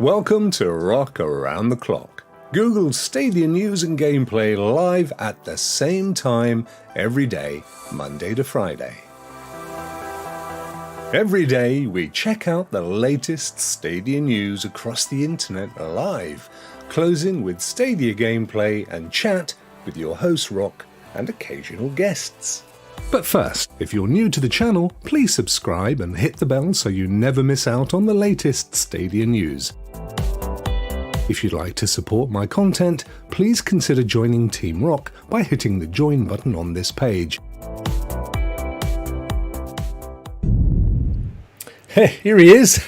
Welcome to Rokk Around the Clock, Google Stadia news and gameplay live at the same time every day, Monday to Friday. Every day we check out the latest Stadia news across the internet live, closing with Stadia gameplay and chat with your host Rokk and occasional guests. But first, if you're new to the channel, please subscribe and hit the bell so you never miss out on the latest Stadia news. If you'd like to support my content, please consider joining Team Rokk by hitting the join button on this page. Here he is.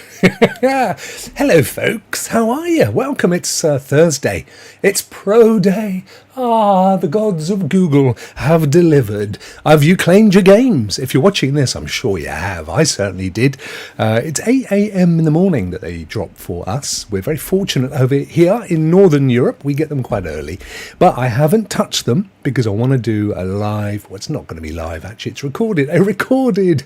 Hello folks, how are you? Welcome, it's Thursday. It's Pro Day. The gods of Google have delivered. Have you claimed your games? If you're watching this, I'm sure you have. I certainly did. It's 8 a.m. in the morning that they drop for us. We're very fortunate over here in Northern Europe. We get them quite early. But I haven't touched them because I want to do a live, well, it's not going to be live actually, it's recorded, a recorded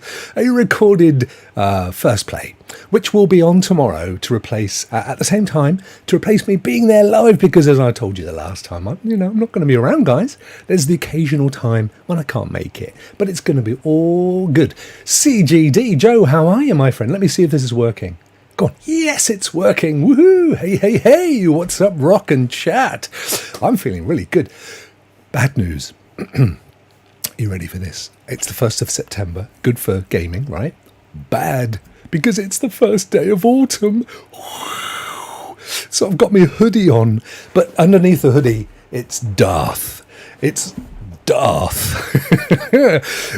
first play, which will be on tomorrow to replace, at the same time, to replace me being there live, because as I told you the last time, I'm not going to be around, guys. There's the occasional time when I can't make it, but it's going to be all good. CGD, Joe, how are you, my friend? Let me see if this is working. Go on. Yes, it's working. Woohoo! Hey, what's up, Rokk and chat? I'm feeling really good. Bad news. You ready for this? It's the 1st of September. Good for gaming, right? Bad, because it's the first day of autumn. So I've got my hoodie on, but underneath the hoodie, it's Darth. It's Darth.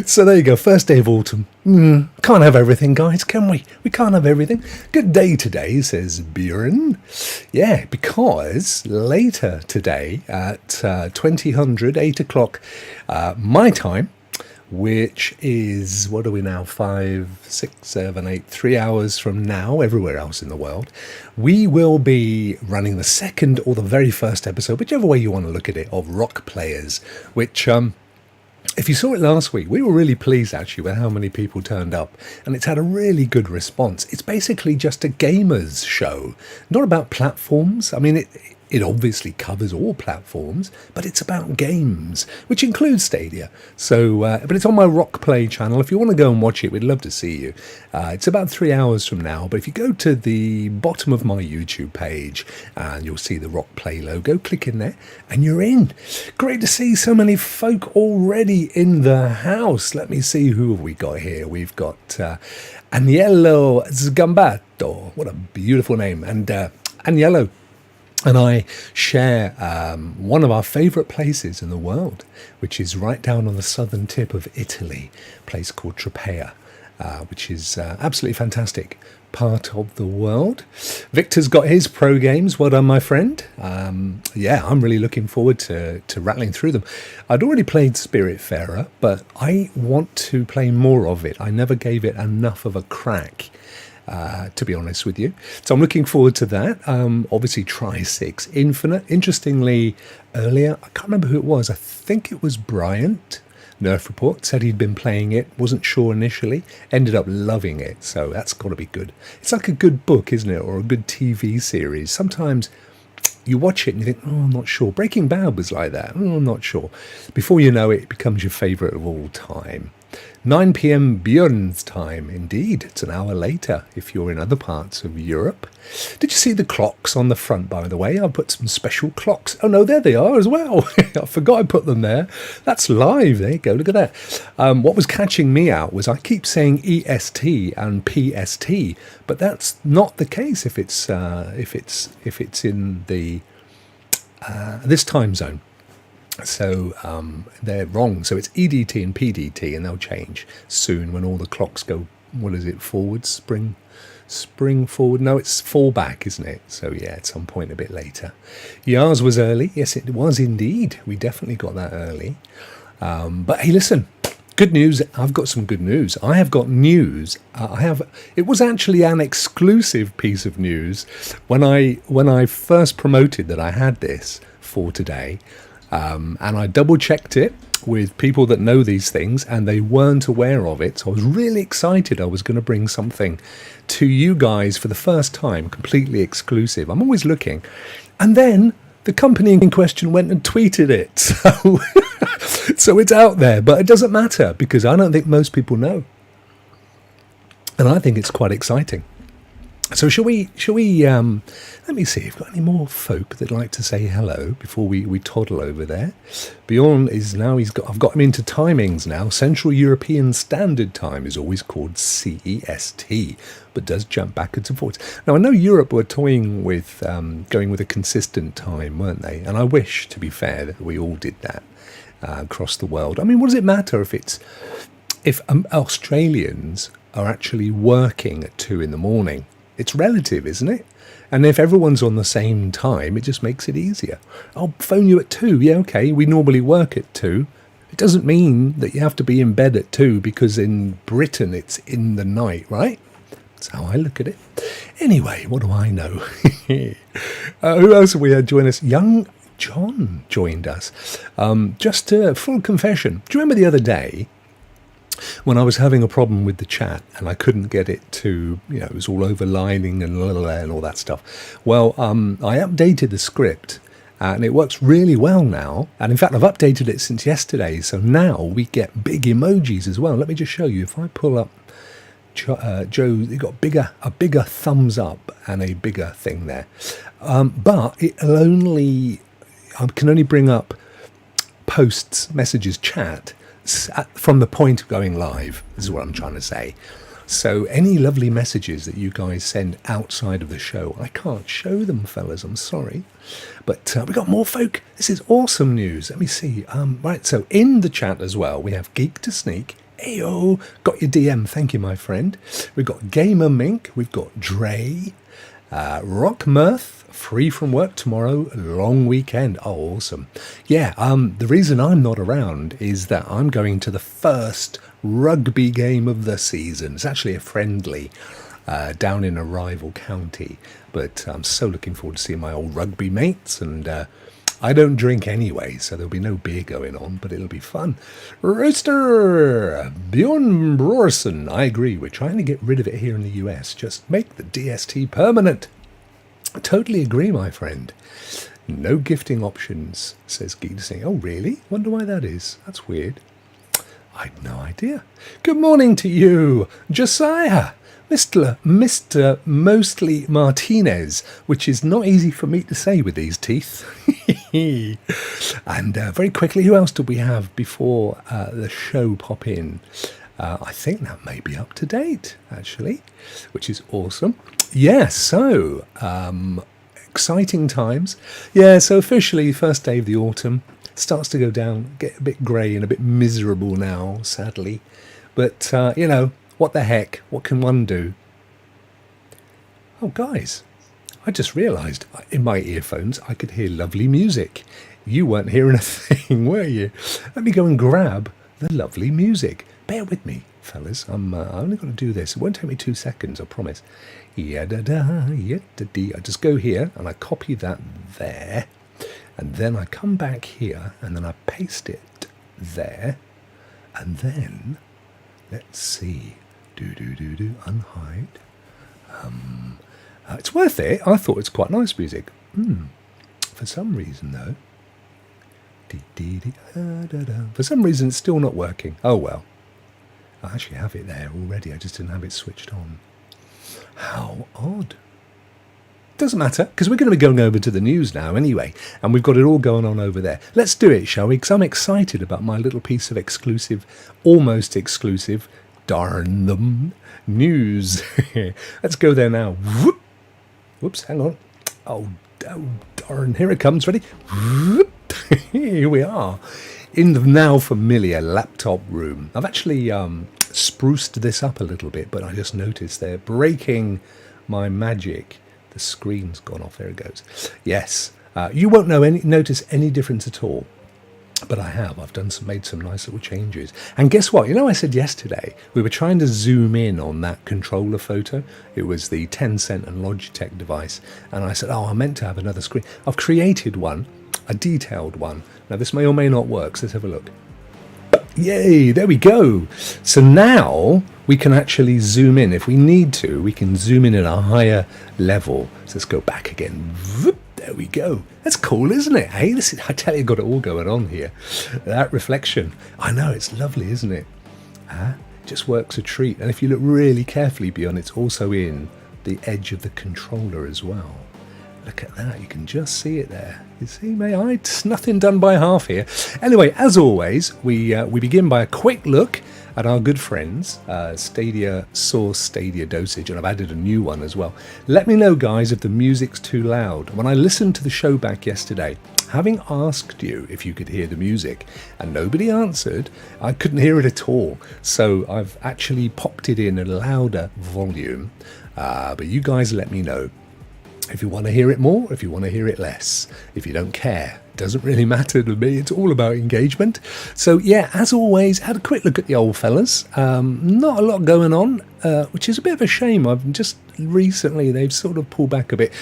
So there you go, first day of autumn. Can't have everything, guys, can we? We can't have everything. Good day today, says Bjorn. Yeah, because later today at 2000, 8 o'clock my time, which is, what are we now, 5, 6, 7, 8, 3 hours from now, everywhere else in the world, we will be running the second or the very first episode, whichever way you want to look at it, of Rokk Players, which, if you saw it last week, we were really pleased actually with how many people turned up, and it's had a really good response. It's basically just a gamers show, not about platforms. I mean, it obviously covers all platforms, but it's about games, which includes Stadia. So, but it's on my Rokk Play channel. If you want to go and watch it, we'd love to see you. It's about 3 hours from now, but if you go to the bottom of my YouTube page, and you'll see the Rokk Play logo, click in there, and you're in. Great to see so many folk already in the house. Let me see, who have we got here? We've got Agnello Sgambato. What a beautiful name. And Agnello and I share one of our favourite places in the world, which is right down on the southern tip of Italy, a place called Tropea, which is absolutely fantastic part of the world. Victor's got his pro games. Well done, my friend. Yeah, I'm really looking forward to rattling through them. I'd already played Spiritfarer, but I want to play more of it. I never gave it enough of a crack, to be honest with you. So I'm looking forward to that. Obviously, Try 6 Infinite. Interestingly, earlier, I can't remember who it was. I think it was Bryant. Nerf Report said he'd been playing it, wasn't sure initially, ended up loving it. So that's got to be good. It's like a good book, isn't it? Or a good TV series. Sometimes you watch it and you think, I'm not sure. Breaking Bad was like that. I'm not sure. Before you know it, it becomes your favourite of all time. 9 p.m. Bjorn's time, indeed. It's an hour later if you're in other parts of Europe. Did you see the clocks on the front, by the way? I put some special clocks. Oh, no, there they are as well. I forgot I put them there. That's live. There you go. Look at that. What was catching me out was I keep saying EST and PST, but that's not the case if it's in the this time zone. So they're wrong. So it's EDT and PDT, and they'll change soon when all the clocks go, what is it, forward, spring forward? No, it's fall back, isn't it? So yeah, at some point a bit later. Yours was early. Yes, it was indeed. We definitely got that early. But hey, listen, good news. I've got some good news. I have got news. It was actually an exclusive piece of news when I first promoted that I had this for today. And I double checked it with people that know these things, and they weren't aware of it. So I was really excited I was going to bring something to you guys for the first time, completely exclusive. I'm always looking. And then the company in question went and tweeted it. So it's out there, but it doesn't matter because I don't think most people know. And I think it's quite exciting. So shall we, let me see, if we've got any more folk that'd like to say hello before we toddle over there. Bjorn is now, I've got him into timings now. Central European Standard Time is always called CEST, but does jump backwards and forwards. Now, I know Europe were toying with going with a consistent time, weren't they? And I wish, to be fair, that we all did that across the world. I mean, what does it matter if Australians are actually working at 2 a.m? It's relative, isn't it? And if everyone's on the same time, it just makes it easier. I'll phone you at 2. Yeah, okay, we normally work at 2. It doesn't mean that you have to be in bed at 2 because in Britain it's in the night, right? That's how I look at it. Anyway, what do I know? Who else have we had join us? Young John joined us. Just a full confession. Do you remember the other day when I was having a problem with the chat and I couldn't get it to, it was all overlining and all that stuff? Well, I updated the script and it works really well now. And in fact, I've updated it since yesterday. So now we get big emojis as well. Let me just show you. If I pull up Joe, you got a bigger thumbs up and a bigger thing there. But I can only bring up posts, messages, chat from the point of going live. This is what I'm trying to say. So any lovely messages that you guys send outside of the show, I can't show them, fellas. I'm sorry. But we got more folk. This is awesome news. Let me see. Right, so in the chat as well, we have Geek to Sneak. Ayo, got your DM. Thank you, my friend. We've got Gamer Mink. We've got Dre. Rock Mirth. Free from work tomorrow, long weekend. Oh, awesome. Yeah, the reason I'm not around is that I'm going to the first rugby game of the season. It's actually a friendly down in a rival county, but I'm so looking forward to seeing my old rugby mates, and I don't drink anyway, so there'll be no beer going on, but it'll be fun. Rooster! Bjorn Brorson, I agree, we're trying to get rid of it here in the US. Just make the DST permanent. I totally agree, my friend. No gifting options, says Geek to Sing. Oh, really? Wonder why that is. That's weird. I've no idea. Good morning to you, Josiah, Mr. Mostly Martinez, which is not easy for me to say with these teeth. And very quickly, who else did we have before the show pop in? I think that may be up to date, actually, which is awesome. Yeah, so exciting times. Yeah, so officially first day of the autumn. Starts to go down, get a bit grey and a bit miserable now, sadly. But, what the heck? What can one do? Oh, guys, I just realised in my earphones I could hear lovely music. You weren't hearing a thing, were you? Let me go and grab the lovely music. Bear with me, fellas. I'm only going to do this. It won't take me 2 seconds, I promise. I just go here and I copy that there. And then I come back here and then I paste it there. And then, let's see. Unhide. It's worth it. I thought it's quite nice music. For some reason, though. For some reason, it's still not working. Oh, well. I actually have it there already. I just didn't have it switched on. How odd. Doesn't matter, because we're going to be going over to the news now anyway, and we've got it all going on over there. Let's do it, shall we? Because I'm excited about my little piece of exclusive, almost exclusive, darn them, news. Let's go there now. Whoop. Whoops, hang on. Oh, darn, here it comes. Ready? Whoop. Here we are. In the now familiar laptop room. I've actually spruced this up a little bit, but I just noticed they're breaking my magic. The screen's gone off. There it goes. Yes, you won't notice any difference at all, but I have. I've made some nice little changes. And guess what? I said yesterday we were trying to zoom in on that controller photo. It was the Tencent and Logitech device, and I said, I meant to have another screen. I've created one. a detailed one. Now this may or may not work, so let's have a look. Yay, there we go. So now we can actually zoom in. If we need to, we can zoom in at a higher level. So let's go back again. There we go. That's cool, isn't it? Hey, this is, I tell you, got it all going on here. That reflection. I know, it's lovely, isn't it? Just works a treat. And if you look really carefully beyond, it's also in the edge of the controller as well. Look at that, you can just see it there. You see, mate, it's nothing done by half here. Anyway, as always, we begin by a quick look at our good friends, Stadia Source, Stadia Dosage, and I've added a new one as well. Let me know, guys, if the music's too loud. When I listened to the show back yesterday, having asked you if you could hear the music, and nobody answered, I couldn't hear it at all. So I've actually popped it in a louder volume, but you guys let me know. If you want to hear it more, if you want to hear it less, if you don't care, it doesn't really matter to me. It's all about engagement. So yeah, as always, had a quick look at the old fellas. Not a lot going on, which is a bit of a shame. I've just recently, they've sort of pulled back a bit.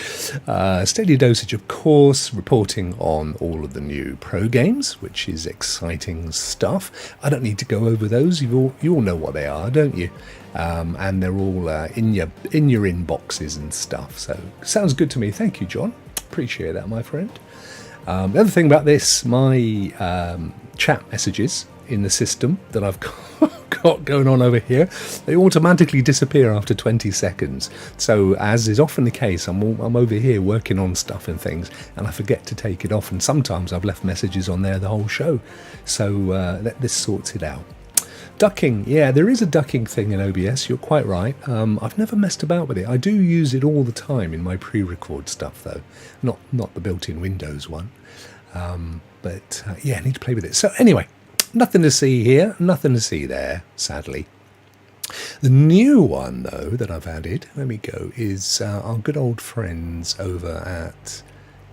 Stadia Dosage, of course, reporting on all of the new Pro games, which is exciting stuff. I don't need to go over those. You all know what they are, don't you? And they're all in your inboxes and stuff. So sounds good to me. Thank you, John. Appreciate that, my friend. The other thing about this, my chat messages in the system that I've got going on over here, they automatically disappear after 20 seconds. So as is often the case, I'm over here working on stuff and things, and I forget to take it off. And sometimes I've left messages on there the whole show. So this sorts it out. Ducking, yeah, there is a ducking thing in OBS, you're quite right. I've never messed about with it. I do use it all the time in my pre-record stuff, though. Not the built-in Windows one. But yeah, I need to play with it. So anyway, nothing to see here, nothing to see there, sadly. The new one, though, that I've added, let me go, is our good old friends over at...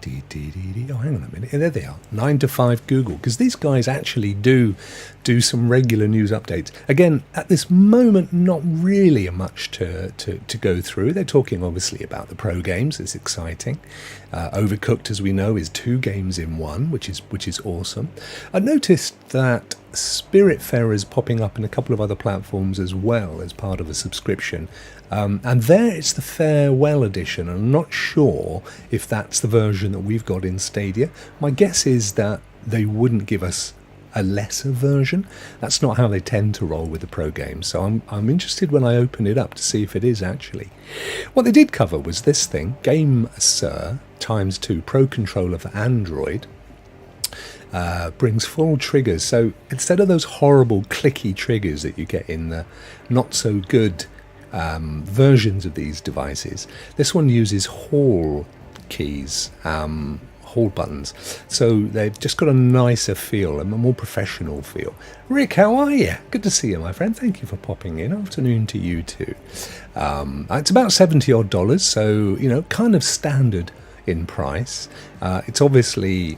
Oh, hang on a minute. There they are. 9 to 5 Google, because these guys actually do some regular news updates. Again, at this moment, not really much to go through. They're talking obviously about the Pro games. It's exciting. Overcooked, as we know, is 2 games in 1, which is awesome. I noticed that Spiritfarer is popping up in a couple of other platforms as well as part of a subscription. And there it's the Farewell Edition. I'm not sure if that's the version that we've got in Stadia. My guess is that they wouldn't give us a lesser version. That's not how they tend to roll with the Pro games. So I'm interested when I open it up to see if it is actually. What they did cover was this thing, Game Sir x2 Pro Controller for Android. Brings full triggers. So instead of those horrible clicky triggers that you get in the not so good versions of these devices, this one uses Hall keys, Hall buttons. So they've just got a nicer feel, a more professional feel. Rick, how are you? Good to see you, my friend. Thank you for popping in. Afternoon to you too. It's about $70 odd, so kind of standard in price. It's obviously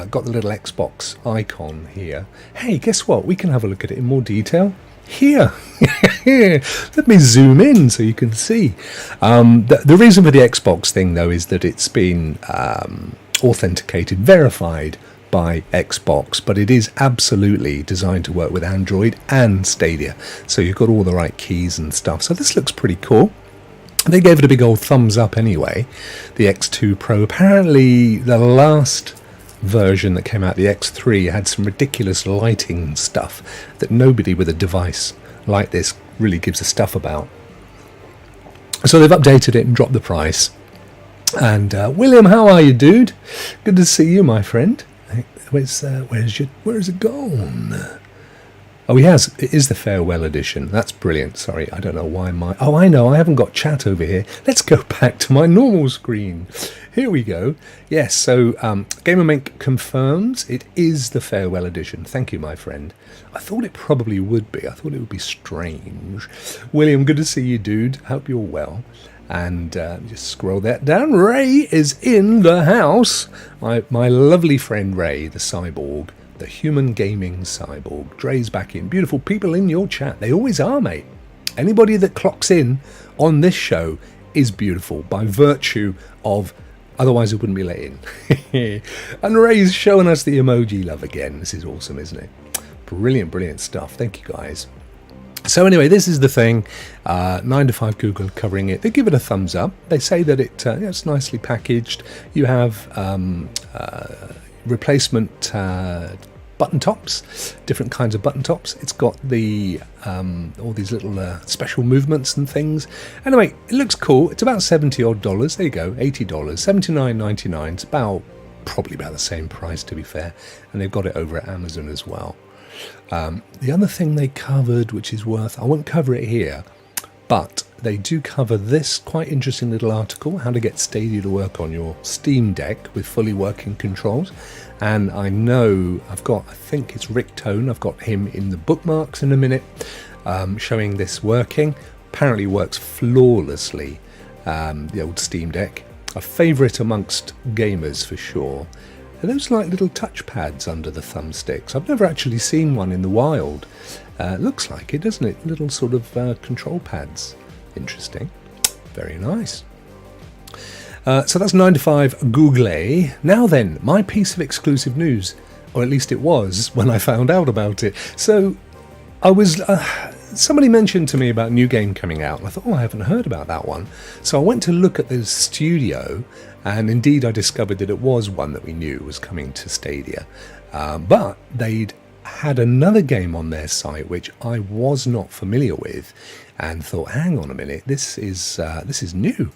got the little Xbox icon here. Hey, guess what? We can have a look at it in more detail here. Let me zoom in so you can see. The reason for the Xbox thing, though, is that it's been authenticated, verified by Xbox, but it is absolutely designed to work with Android and Stadia. So you've got all the right keys and stuff. So this looks pretty cool. They gave it a big old thumbs up anyway. The X2 Pro, apparently the last version that came out, the X3, had some ridiculous lighting stuff that nobody with a device like this really gives a stuff about. So they've updated it and dropped the price. And William, how are you, dude? Good to see you, my friend. Where's it gone? Oh, it is the Farewell Edition. That's brilliant. Sorry, I don't know why oh, I know, I haven't got chat over here. Let's go back to my normal screen. Here we go. Yes, so GamerMink confirms it is the Farewell Edition. Thank you, my friend. I thought it probably would be. I thought it would be strange. William, good to see you, dude. Hope you're well. And just scroll that down. Ray is in the house. My lovely friend Ray, the cyborg. The human gaming cyborg. Dre's back in. Beautiful people in your chat. They always are, mate. Anybody that clocks in on this show is beautiful by virtue of Otherwise, it wouldn't be let in. And Ray's showing us the emoji love again. This is awesome, isn't it? Brilliant, brilliant stuff. Thank you, guys. So anyway, this is the thing. 9 to 5 Google covering it. They give it a thumbs up. They say that it's nicely packaged. You have replacement button tops, different kinds of button tops. It's got the all these little special movements and things. Anyway, it looks cool. It's about $70 odd. There you go, $80, $79.99. It's probably about the same price, to be fair. And they've got it over at Amazon as well. The other thing they covered, which is worth, I won't cover it here, but they do cover this quite interesting little article, how to get Stadia to work on your Steam Deck with fully working controls. And I know I think it's Rick Tone, I've got him in the bookmarks in a minute, showing this working. Apparently works flawlessly, the old Steam Deck. A favourite amongst gamers for sure. Are those like little touchpads under the thumbsticks? I've never actually seen one in the wild. Looks like it, doesn't it? Little sort of control pads. Interesting. Very nice. So that's 9 to 5 Google. Now then, my piece of exclusive news, or at least it was when I found out about it. So I was... somebody mentioned to me about a new game coming out, and I thought, I haven't heard about that one. So I went to look at the studio, and indeed I discovered that it was one that we knew was coming to Stadia. But they'd had another game on their site which I was not familiar with, and thought, hang on a minute, this is new.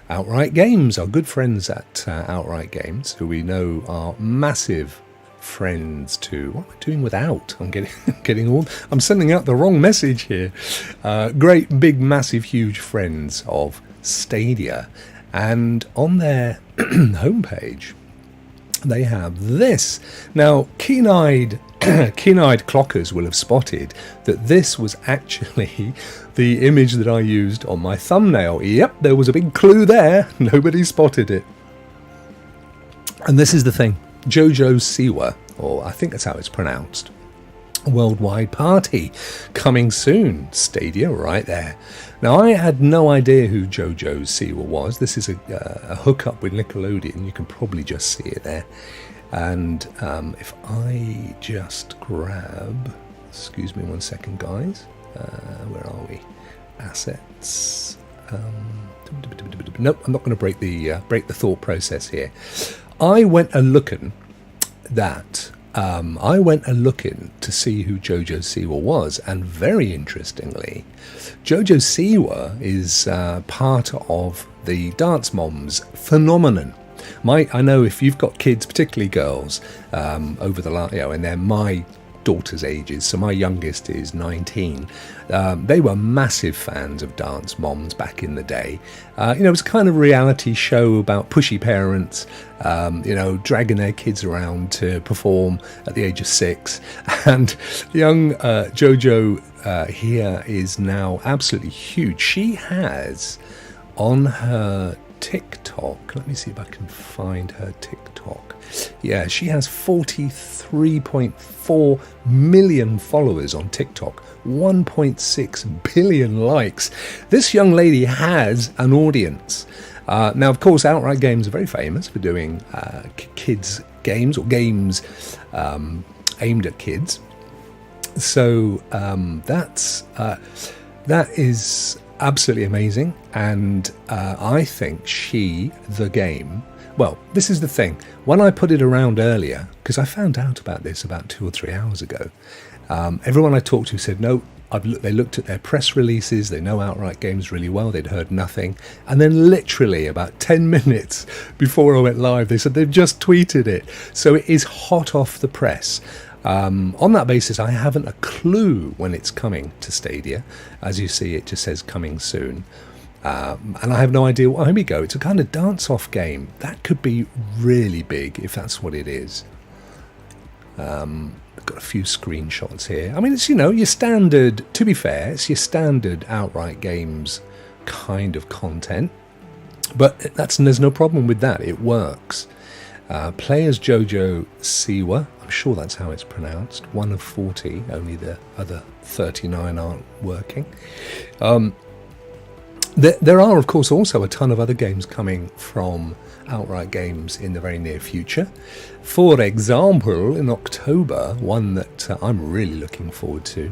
Outright Games, our good friends at Outright Games, who we know are massive friends to... What am I doing without? I'm sending out the wrong message here. Great, big, massive, huge friends of Stadia. And on their homepage, they have this. Now, keen-eyed clockers will have spotted that this was actually the image that I used on my thumbnail. Yep, there was a big clue there. Nobody spotted it. And this is the thing. Jojo Siwa, or I think that's how it's pronounced. Worldwide party coming soon. Stadia right there. Now, I had no idea who Jojo Siwa was. This is a hookup with Nickelodeon. You can probably just see it there. And if I just grab... Excuse me one second, guys. Where are we? Assets. Nope, I'm not going to break the thought process here. I went a looking to see who Jojo Siwa was, and very interestingly, Jojo Siwa is part of the Dance Moms phenomenon. I know if you've got kids, particularly girls, over the last, and they're my daughter's ages, so my youngest is 19. They were massive fans of Dance Moms back in the day. It was a kind of reality show about pushy parents, dragging their kids around to perform at the age of 6. And young Jojo here is now absolutely huge. She has on her TikTok, let me see if I can find her TikTok. Yeah, she has 43.4 million followers on TikTok, 1.6 billion likes. This young lady has an audience. Now, of course, Outright Games are very famous for doing kids games, or games aimed at kids. So that is absolutely amazing, and I think the game... Well, this is the thing. When I put it around earlier, because I found out about this about 2 or 3 hours ago, everyone I talked to said, no, they looked at their press releases, they know Outright Games really well, they'd heard nothing. And then literally about 10 minutes before I went live, they said they've just tweeted it. So it is hot off the press. On that basis, I haven't a clue when it's coming to Stadia. As you see, it just says coming soon. And I have no idea. Well, here we go. It's a kind of dance-off game. That could be really big if that's what it is. I've got a few screenshots here. I mean, it's, your standard, to be fair, it's your standard Outright Games kind of content. But there's no problem with that. It works. Players Jojo Siwa, I'm sure that's how it's pronounced, 1 of 40, only the other 39 aren't working. There are, of course, also a ton of other games coming from Outright Games in the very near future. For example, in October, one that I'm really looking forward to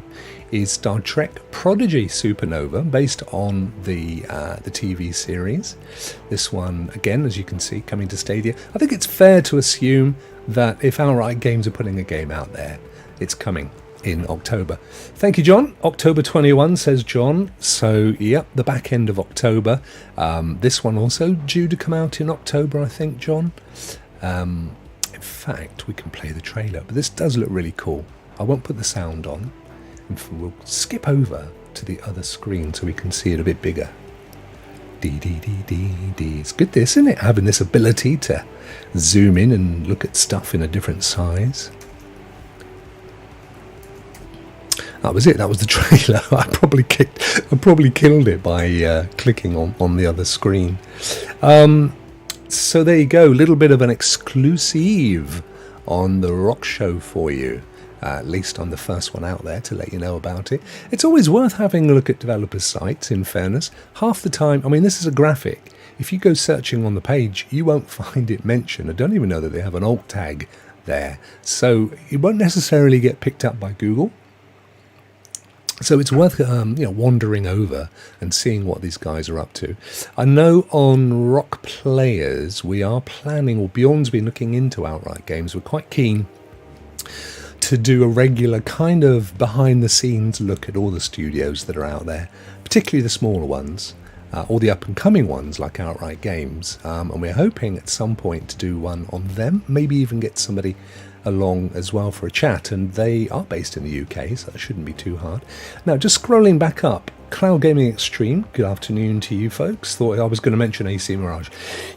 is Star Trek Prodigy Supernova, based on the TV series. This one, again, as you can see, coming to Stadia. I think it's fair to assume that if Outright Games are putting a game out there, it's coming in October. Thank you, John. October 21, says John. So, yep, the back end of October. This one also due to come out in October, I think, John. In fact, we can play the trailer, but this does look really cool. I won't put the sound on. We'll skip over to the other screen so we can see it a bit bigger. It's good, this, isn't it? Having this ability to zoom in and look at stuff in a different size. That was it. That was the trailer. I probably killed it by clicking on the other screen. So there you go. A little bit of an exclusive on the Rokk Show for you. At least on the first one out there, to let you know about it. It's always worth having a look at developers' sites, in fairness. Half the time, I mean, this is a graphic. If you go searching on the page, you won't find it mentioned. I don't even know that they have an alt tag there. So it won't necessarily get picked up by Google. So it's worth wandering over and seeing what these guys are up to. I know on Rokk Players, we are planning, or Bjorn's been looking into Outright Games. We're quite keen to do a regular kind of behind-the-scenes look at all the studios that are out there, particularly the smaller ones, or the up-and-coming ones like Outright Games. And we're hoping at some point to do one on them, maybe even get somebody along as well for a chat. And they are based in the UK, so that shouldn't be too hard. Now, just scrolling back up, Cloud Gaming Extreme, good afternoon to you folks. Thought I was going to mention AC Mirage.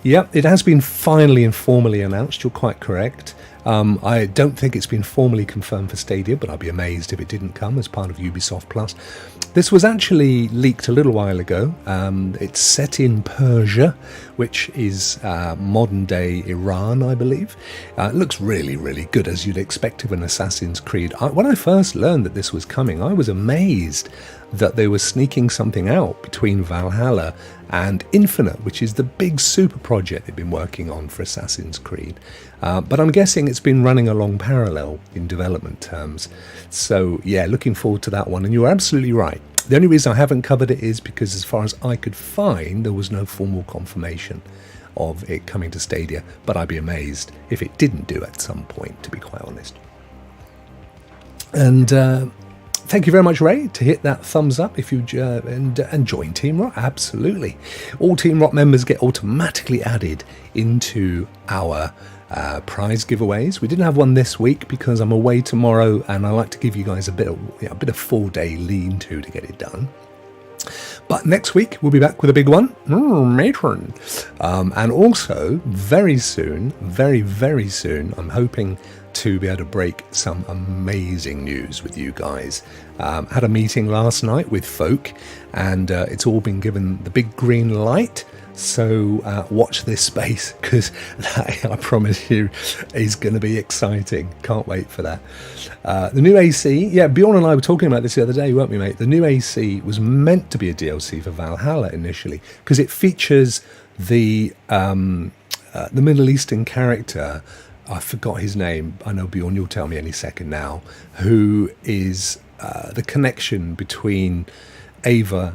Yep, it has been finally and formally announced, you're quite correct. I don't think it's been formally confirmed for Stadia, but I'd be amazed if it didn't come as part of Ubisoft Plus. This was actually leaked a little while ago. It's set in Persia, which is modern-day Iran, I believe. It looks really, really good, as you'd expect of an Assassin's Creed. When I first learned that this was coming, I was amazed that they were sneaking something out between Valhalla and Infinite, which is the big super project they've been working on for Assassin's Creed. But I'm guessing it's been running along parallel in development terms. So yeah, looking forward to that one. And you're absolutely right. The only reason I haven't covered it is because as far as I could find, there was no formal confirmation of it coming to Stadia. But I'd be amazed if it didn't do at some point, to be quite honest. And thank you very much, Ray, to hit that thumbs up if you and join Team Rokk. Absolutely. All Team Rokk members get automatically added into our prize giveaways. We didn't have one this week because I'm away tomorrow, and I like to give you guys a bit of 4-day lean-to get it done. But next week we'll be back with a big one, matron. And also very soon, very, very soon, I'm hoping to be able to break some amazing news with you guys. Had a meeting last night with folk, and it's all been given the big green light. So watch this space, because I promise you is going to be exciting. Can't wait for that. The new AC, yeah, Bjorn and I were talking about this the other day, weren't we, mate? The new AC was meant to be a DLC for Valhalla initially, because it features the Middle Eastern character. I forgot his name. I know, Bjorn, you'll tell me any second now. Who is the connection between Eivor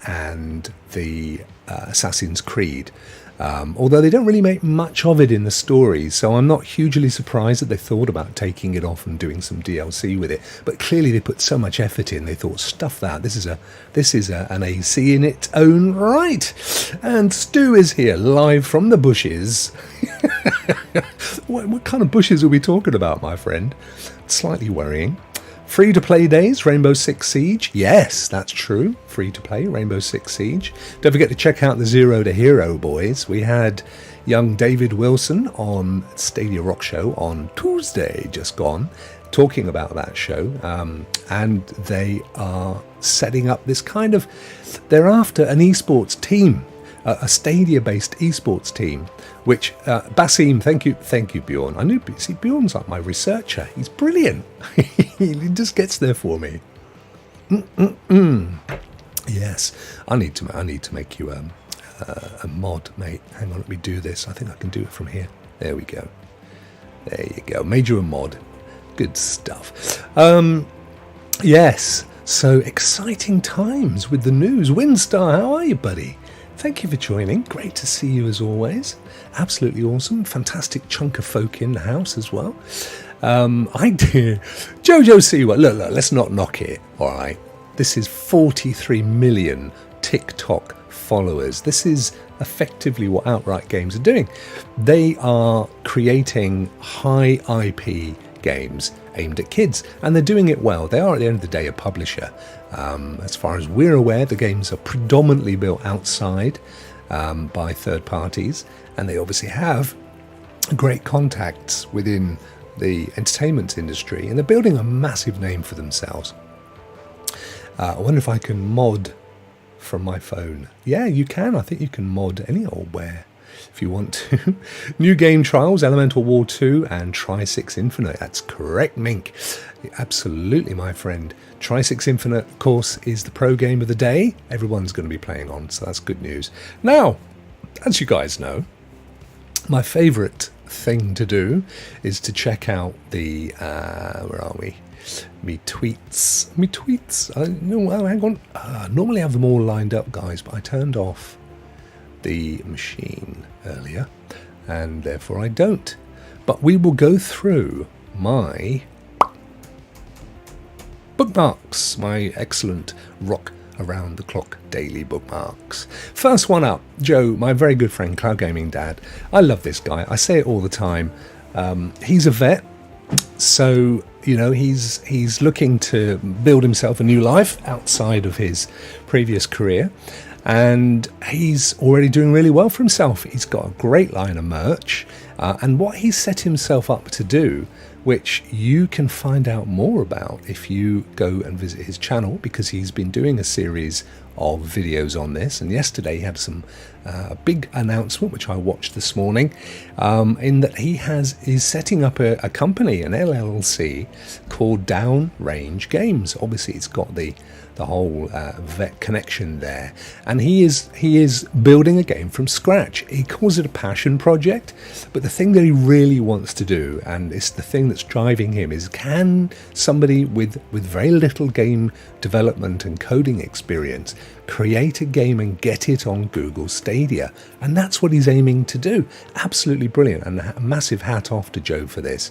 and the Assassin's Creed. Although they don't really make much of it in the story, so I'm not hugely surprised that they thought about taking it off and doing some DLC with it. But clearly they put so much effort in, they thought, stuff that. This is an AC in its own right. And Stu is here, live from the bushes. What kind of bushes are we talking about, my friend? Slightly worrying. Free-to-play days, Rainbow Six Siege. Yes, that's true. Free-to-play, Rainbow Six Siege. Don't forget to check out the Zero to Hero boys. We had young David Wilson on Stadia Rokk Show on Tuesday, just gone, talking about that show. And they are setting up this kind of... They're after an esports team, a Stadia-based esports team, which Basim, thank you, Bjorn. I knew, see, Bjorn's like my researcher. He's brilliant. He just gets there for me. Yes, I need to make you a mod, mate. Hang on, let me do this. I think I can do it from here. There we go. There you go. Made you a mod. Good stuff. Yes, so exciting times with the news. Winstar, how are you, buddy? Thank you for joining. Great to see you as always. Absolutely awesome. Fantastic chunk of folk in the house as well. I do. Jojo Siwa, look, let's not knock it, all right? This is 43 million TikTok followers. This is effectively what Outright Games are doing. They are creating high IP games aimed at kids, and they're doing it well. They are, at the end of the day, a publisher. As far as we're aware, the games are predominantly built outside by third parties, and they obviously have great contacts within the entertainment industry, and they're building a massive name for themselves. I wonder if I can mod from my phone. Yeah, you can. I think you can mod any old where if you want to. New game trials, Elemental War 2 and Tri-6 Infinite. That's correct, Mink. Absolutely, my friend. Tri-6 Infinite, of course, is the pro game of the day. Everyone's going to be playing on, so that's good news. Now, as you guys know, my favourite thing to do is to check out the, where are we? Me tweets. No, hang on. Normally I have them all lined up, guys, but I turned off the machine earlier, and therefore I don't. But we will go through my bookmarks, my excellent Rokk Around The Clock daily bookmarks. First one up, Joe, my very good friend, Cloud Gaming Dad. I love this guy. I say it all the time. He's a vet, so you know he's looking to build himself a new life outside of his previous career, and he's already doing really well for himself. He's got a great line of merch, and what he's set himself up to do, which you can find out more about if you go and visit his channel, because he's been doing a series of videos on this, and yesterday he had some big announcement which I watched this morning, in that he's setting up a company, an LLC called Downrange Games. Obviously it's got the whole vet connection there, and he is building a game from scratch. He calls it a passion project, but the thing that he really wants to do, and it's the thing that's driving him, is can somebody with very little game development and coding experience create a game and get it on Google Stadia? And that's what he's aiming to do. Absolutely brilliant, and a massive hat off to Joe for this.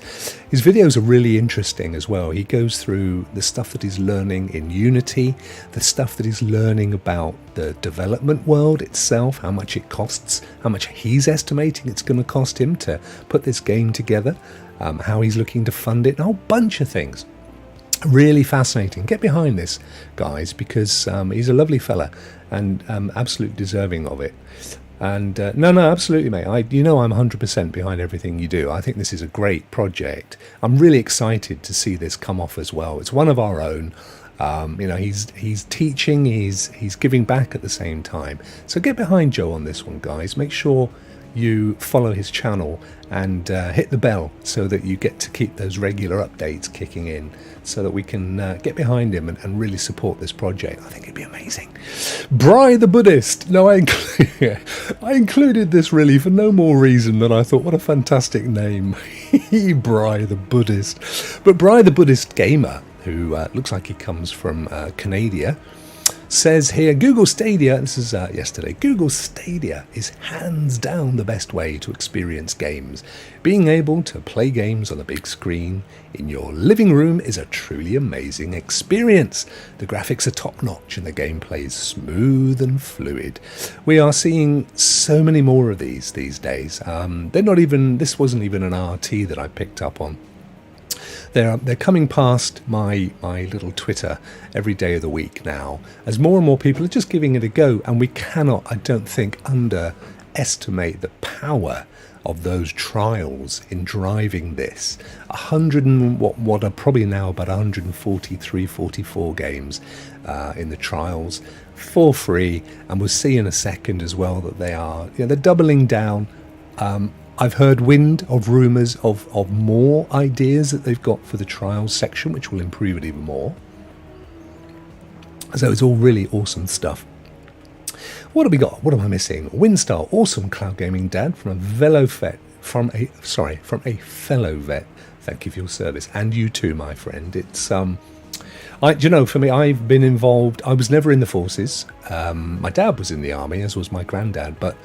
His videos are really interesting as well. He goes through the stuff that he's learning in Unity, the stuff that he's learning about the development world itself, how much it costs, how much he's estimating it's going to cost him to put this game together, how he's looking to fund it, and a whole bunch of things. Really fascinating. Get behind this, guys, because he's a lovely fella and absolutely deserving of it. And no, absolutely, mate. I'm 100% behind everything you do. I think this is a great project. I'm really excited to see this come off as well. It's one of our own. He's teaching, he's giving back at the same time. So get behind Joe on this one, guys. Make sure you follow his channel and hit the bell so that you get to keep those regular updates kicking in, so that we can get behind him and really support this project. I think it'd be amazing. Bry the Buddhist. No, I included this really for no more reason than I thought, what a fantastic name. Bry the Buddhist. But Bry the Buddhist Gamer, who looks like he comes from Canada, says here, Google Stadia, this is yesterday, Google Stadia is hands down the best way to experience games. Being able to play games on a big screen in your living room is a truly amazing experience. The graphics are top notch and the gameplay is smooth and fluid. We are seeing so many more of these days. This wasn't even an RT that I picked up on. They're coming past my little Twitter every day of the week now, as more and more people are just giving it a go, and we cannot, I don't think, underestimate the power of those trials in driving this. 100 and what are probably now about 143, 44 games in the trials for free, and we'll see in a second as well that they're doubling down. I've heard wind of rumours of more ideas that they've got for the trials section, which will improve it even more. So it's all really awesome stuff. What have we got? What am I missing? Windstar, awesome cloud gaming dad from a fellow vet. From a fellow vet. Thank you for your service, and you too, my friend. It's for me, I've been involved. I was never in the forces. My dad was in the army, as was my granddad, but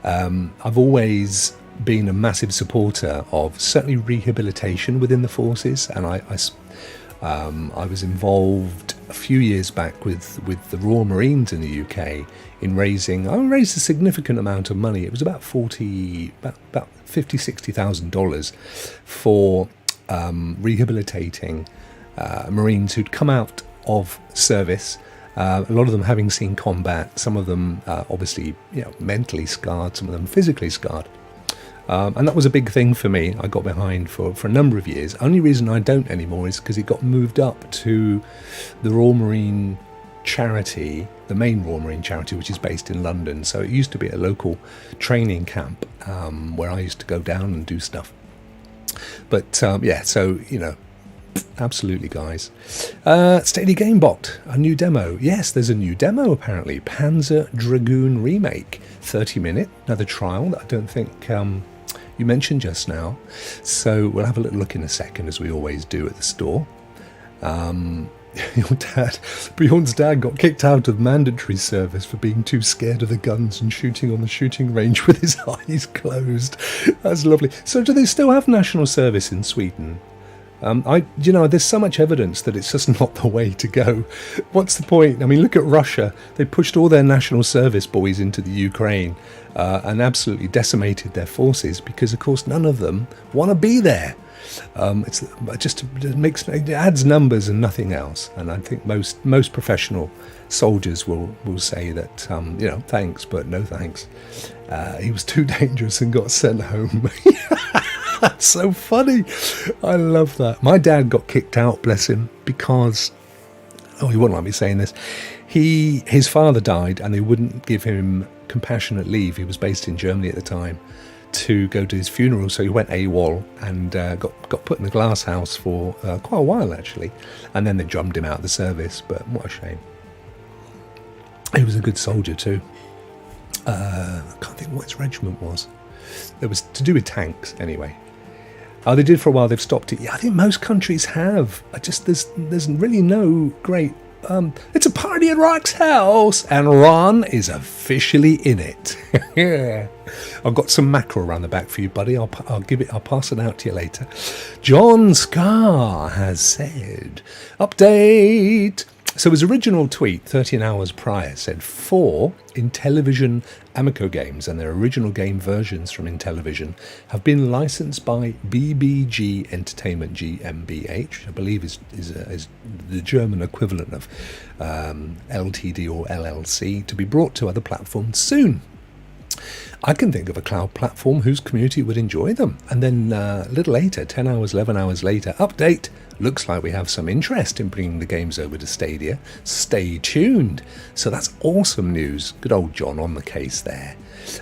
I've always been a massive supporter of certainly rehabilitation within the forces, and I was involved a few years back with the Royal Marines in the UK in raising. I raised a significant amount of money. It was about $60,000 for rehabilitating Marines who'd come out of service. A lot of them having seen combat. Some of them obviously, mentally scarred. Some of them physically scarred. And that was a big thing for me. I got behind for a number of years. Only reason I don't anymore is because it got moved up to the Royal Marine charity, the main Royal Marine charity, which is based in London. So it used to be a local training camp where I used to go down and do stuff. But absolutely, guys. Stadia Gamebot, a new demo. Yes, there's a new demo apparently. Panzer Dragoon Remake, 30-minute, another trial that I don't think you mentioned just now. So we'll have a little look in a second, as we always do at the store. Bjorn's dad got kicked out of mandatory service for being too scared of the guns and shooting on the shooting range with his eyes closed. That's lovely. So do they still have national service in Sweden? There's so much evidence that it's just not the way to go. What's the point? I mean, look at Russia. They pushed all their national service boys into the Ukraine and absolutely decimated their forces because, of course, none of them want to be there. It adds numbers and nothing else. And I think most professional soldiers will say that, thanks, but no thanks. He was too dangerous and got sent home. That's so funny. I love that. My dad got kicked out, bless him, because he wouldn't like me saying this. His father died and they wouldn't give him compassionate leave. He was based in Germany at the time to go to his funeral, so he went AWOL and got put in the glass house for quite a while actually, and then they drummed him out of the service. But what a shame. He was a good soldier too. I can't think what his regiment was. It was to do with tanks anyway. They did for a while. They've stopped it. Yeah, I think most countries have. There's really no great. It's a party at Rock's house, and Ron is officially in it. Yeah, I've got some mackerel around the back for you, buddy. I'll pass it out to you later. John Scar has said, update. So his original tweet, 13 hours prior, said 4 Intellivision Amico games and their original game versions from Intellivision have been licensed by BBG Entertainment GmbH, I believe is the German equivalent of LTD or LLC, to be brought to other platforms soon. I can think of a cloud platform whose community would enjoy them. And then a little later, 10 hours, 11 hours later, update. Looks like we have some interest in bringing the games over to Stadia. Stay tuned. So that's awesome news. Good old John on the case there.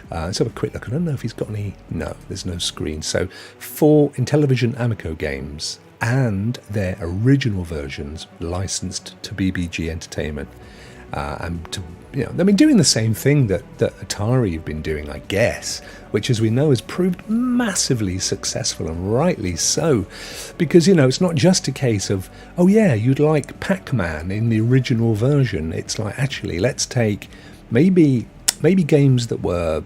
Let's have a quick look. I don't know if he's got any. No, there's no screen. So 4 Intellivision Amico games and their original versions licensed to BBG Entertainment. And to doing the same thing that Atari have been doing, I guess, which, as we know, has proved massively successful, and rightly so, because, it's not just a case of, oh yeah, you'd like Pac-Man in the original version. It's like, actually, let's take maybe games that were,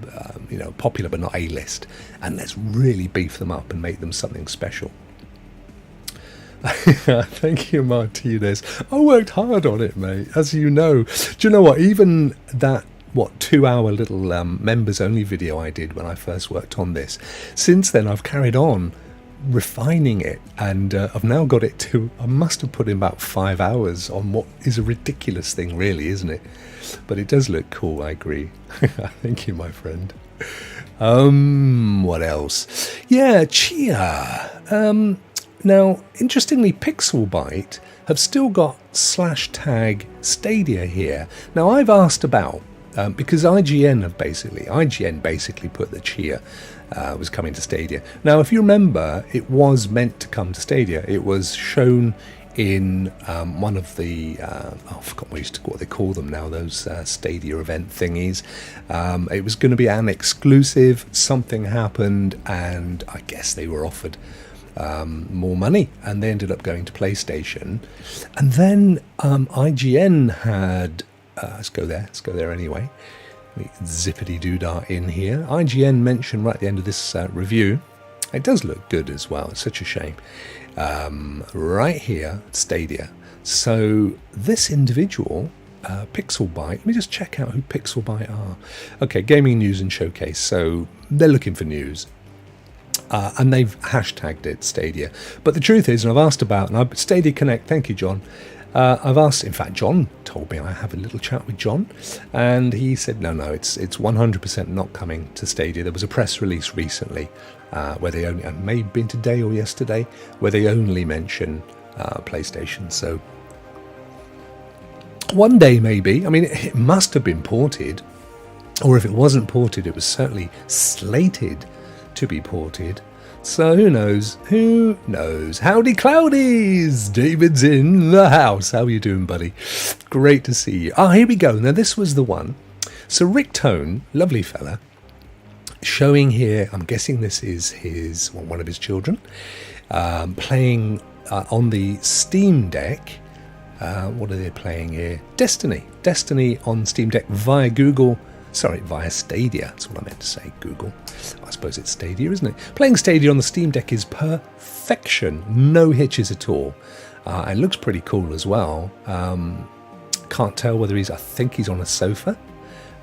popular but not A-list, and let's really beef them up and make them something special. Thank you, Martinez. I worked hard on it, mate, as you know. Do you know what? Even that 2-hour little members only video I did when I first worked on this, since then I've carried on refining it, and I've now got it to, I must have put in about 5 hours on what is a ridiculous thing, really, isn't it? But it does look cool, I agree. Thank you, my friend. What else? Yeah, Chia. Now, interestingly, Pixelbyte have still got /tag Stadia here. Now, I've asked about, because IGN basically put that Chia was coming to Stadia. Now, if you remember, it was meant to come to Stadia. It was shown in one of the I forgot what they call them now, those Stadia event thingies. It was going to be an exclusive. Something happened, and I guess they were offered more money, and they ended up going to PlayStation. And then IGN had let's go there anyway. Zippity doodah in here. IGN mentioned right at the end of this review. It does look good as well. It's such a shame. Right here, Stadia. So this individual, Pixelbyte, let me just check out who Pixelbyte are. Okay, gaming news and showcase. So they're looking for news. And they've hashtagged it Stadia. But the truth is, and I've asked about, and Stadia Connect, thank you, John. I've asked, in fact, John told me I have a little chat with John, and he said, no, it's 100% not coming to Stadia. There was a press release recently where they only, it may have been today or yesterday, where they only mention PlayStation. So one day maybe, I mean, it must have been ported, or if it wasn't ported, it was certainly slated to be ported. So who knows? Who knows? Howdy Cloudies! David's in the house. How are you doing, buddy? Great to see you. Here we go. Now, this was the one. So Rick Tone, lovely fella, showing here, I'm guessing this is one of his children, playing on the Steam Deck. What are they playing here? Destiny on Steam Deck via Stadia. That's what I meant to say, Google. I suppose it's Stadia, isn't it? Playing Stadia on the Steam Deck is perfection. No hitches at all. It looks pretty cool as well. Can't tell whether I think he's on a sofa.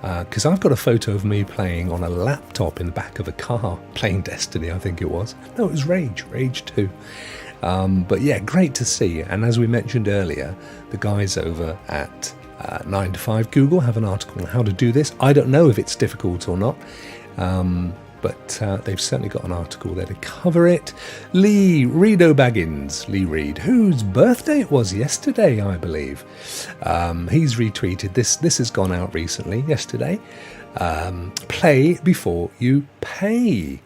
Because I've got a photo of me playing on a laptop in the back of a car, playing Destiny, I think it was. No, it was Rage 2. But yeah, great to see. And as we mentioned earlier, the guys over at 9 to 5 Google have an article on how to do this. I don't know if it's difficult or not, but they've certainly got an article there to cover it. Lee Reed, whose birthday it was yesterday, I believe. He's retweeted this. This has gone out recently, yesterday. Play before you pay.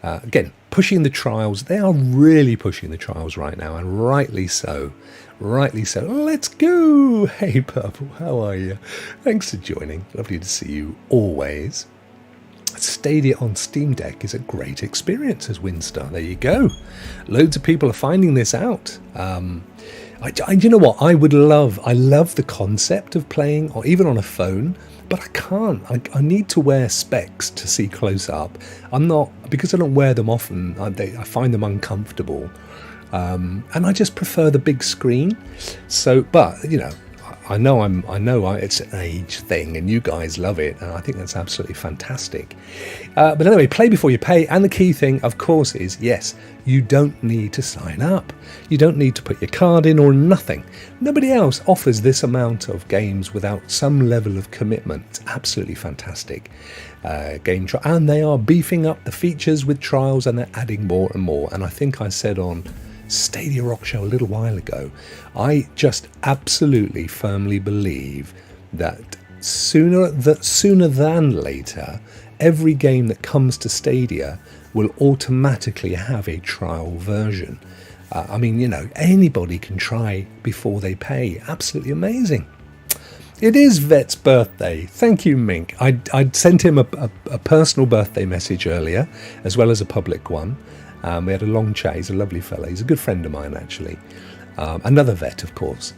Again, pushing the trials. They are really pushing the trials right now, and rightly so. Let's go. Hey, Purple, how are you? Thanks for joining. Lovely to see you always. Stadia on Steam Deck is a great experience, as Winstar. There you go. Loads of people are finding this out. You know what? I love the concept of playing, or even on a phone, but I can't. I need to wear specs to see close up. Because I don't wear them often, I find them uncomfortable. And I just prefer the big screen. So, but, you know, I know it's an age thing, and you guys love it, and I think that's absolutely fantastic. But anyway, play before you pay, and the key thing, of course, is yes, you don't need to sign up. You don't need to put your card in or nothing. Nobody else offers this amount of games without some level of commitment. It's absolutely fantastic. Game trial, and they are beefing up the features with trials, and they're adding more and more. And I think I said on Stadia Rokk Show a little while ago, I just absolutely firmly believe that sooner than later, every game that comes to Stadia will automatically have a trial version. I mean, you know, anybody can try before they pay. Absolutely amazing. It is Vet's birthday. Thank you, Mink. I'd sent him a personal birthday message earlier, as well as a public one. We had a long chat. He's a lovely fella. He's a good friend of mine, actually. Another vet, of course.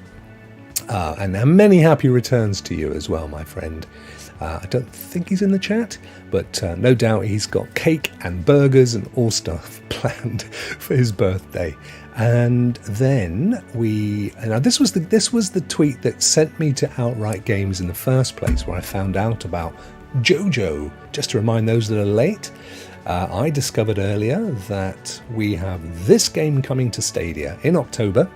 And many happy returns to you as well, my friend. I don't think he's in the chat, but no doubt he's got cake and burgers and all stuff planned for his birthday. And then this was the tweet that sent me to Outright Games in the first place, where I found out about JoJo. Just to remind those that are late, I discovered earlier that we have this game coming to Stadia in October.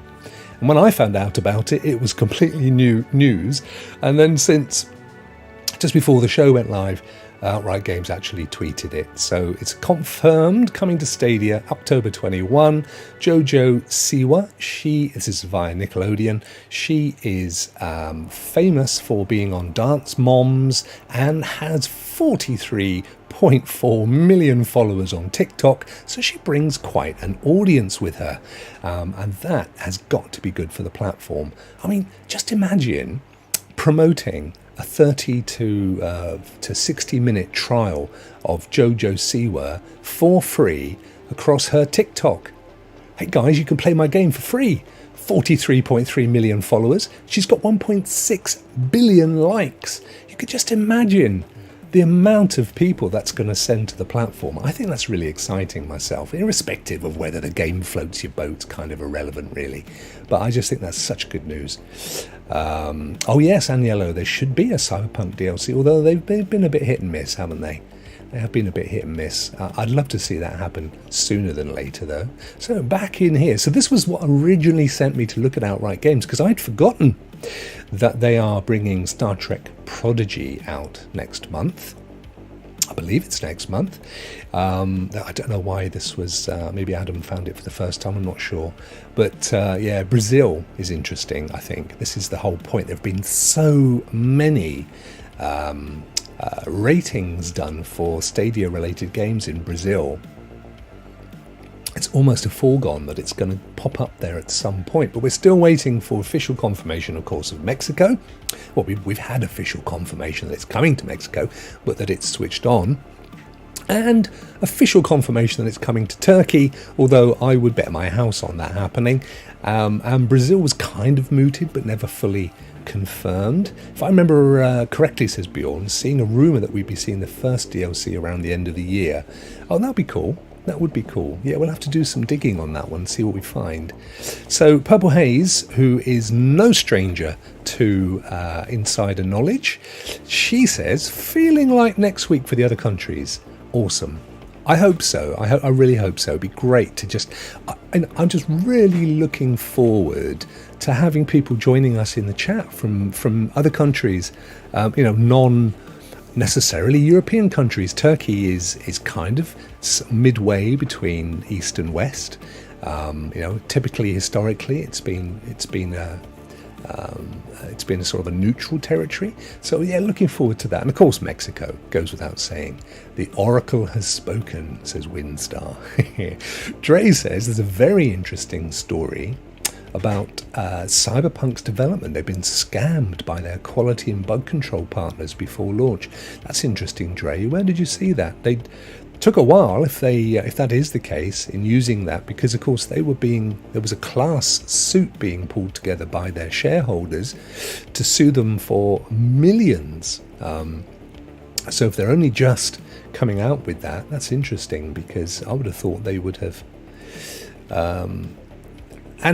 And when I found out about it, it was completely new news. And then since just before the show went live, Outright Games actually tweeted it. So it's confirmed, coming to Stadia October 21. JoJo Siwa, this is via Nickelodeon. She is famous for being on Dance Moms and has 43 1.4 million followers on TikTok, so she brings quite an audience with her. And that has got to be good for the platform. I mean, just imagine promoting a 30 to 60 minute trial of Jojo Siwa for free across her TikTok. Hey guys, you can play my game for free. 43.3 million followers. She's got 1.6 billion likes. You could just imagine the amount of people that's going to send to the platform. I think that's really exciting myself, irrespective of whether the game floats your boat. Kind of irrelevant, really. But I just think that's such good news. Oh yes, Agnello, there should be a Cyberpunk DLC, although they've been a bit hit and miss, haven't they? They have been a bit hit and miss. I'd love to see that happen sooner than later, though. So back in here. So this was what originally sent me to look at Outright Games, because I'd forgotten that they are bringing Star Trek Prodigy out next month. I believe it's next month. I don't know why this was... maybe Adam found it for the first time, I'm not sure. But yeah, Brazil is interesting, I think. This is the whole point. There have been so many... ratings done for Stadia-related games in Brazil. It's almost a foregone that it's going to pop up there at some point, but we're still waiting for official confirmation, of course, of Mexico. Well, we've had official confirmation that it's coming to Mexico, but that it's switched on. And official confirmation that it's coming to Turkey, although I would bet my house on that happening. And Brazil was kind of mooted, but never fully confirmed. If I remember correctly, says Bjorn, seeing a rumour that we'd be seeing the first DLC around the end of the year. Oh, that'd be cool. That would be cool. Yeah, we'll have to do some digging on that one, see what we find. So Purple Haze, who is no stranger to insider knowledge, she says, feeling like next week for the other countries. Awesome. I hope so. I really hope so. It'd be great to just... I'm just really looking forward to having people joining us in the chat from other countries, non necessarily European countries. Turkey is kind of midway between East and West. Typically, historically, it's been a sort of a neutral territory. So yeah, looking forward to that. And of course, Mexico goes without saying. The Oracle has spoken, says Windstar. Dre says there's a very interesting story about Cyberpunk's development. They've been scammed by their quality and bug control partners before launch. That's interesting, Dre. Where did you see that? They took a while, if that is the case, in using that, because of course there was a class suit being pulled together by their shareholders to sue them for millions. So if they're only just coming out with that, that's interesting, because I would have thought they would have. I